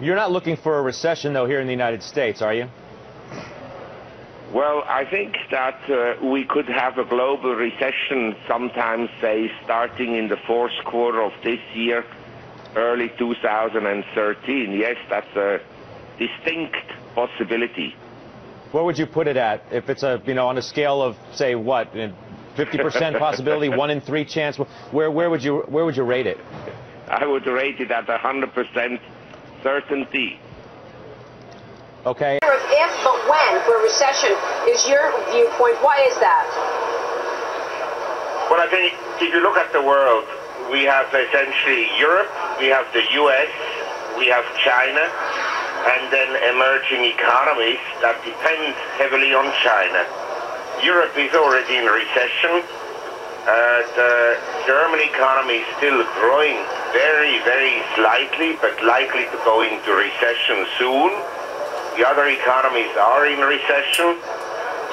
You're not looking for a recession, though, here in the United States, are you? Well, I think that we could have a global recession sometime, say, starting in the fourth quarter of this year, early 2013. Yes, that's a distinct possibility. Where would you put it at? If it's on a scale of, say, what, 50% possibility, 1 in 3 chance, where would you rate it? I would rate it at 100% certainty. Okay. If, but when, for a recession is your viewpoint. Why is that? Well, I think if you look at the world, we have essentially Europe, we have the US, we have China, and then emerging economies that depend heavily on China. Europe is already in a recession. The German economy is still growing very, very slightly, but likely to go into recession soon. The other economies are in recession.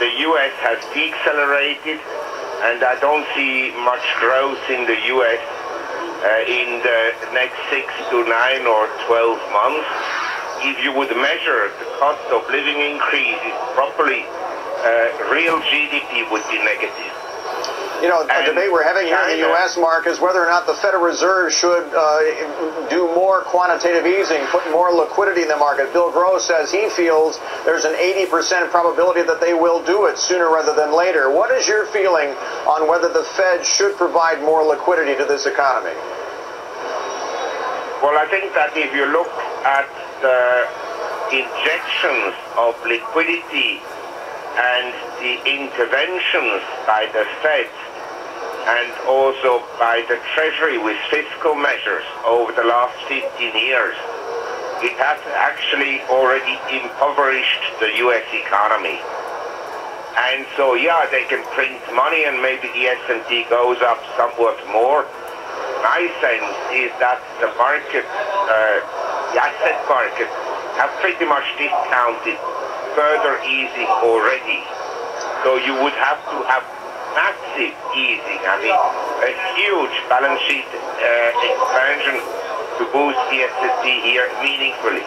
The US has decelerated, and I don't see much growth in the US in the next 6 to 9 or 12 months. If you would measure the cost of living increases properly, real GDP would be negative. You know, the debate we're having here in the U.S., Mark, is whether or not the Federal Reserve should do more quantitative easing, put more liquidity in the market. Bill Gross says he feels there's an 80% probability that they will do it sooner rather than later. What is your feeling on whether the Fed should provide more liquidity to this economy? Well, I think that if you look at the injections of liquidity and the interventions by the Fed and also by the Treasury with fiscal measures over the last 15 years, it has actually already impoverished the U.S. economy. And so, yeah, they can print money and maybe the S&P goes up somewhat more. My sense is that the market, the asset market, have pretty much discounted further easing already. So you would have to have massive easing, I mean, a huge balance sheet expansion to boost the S&P here meaningfully.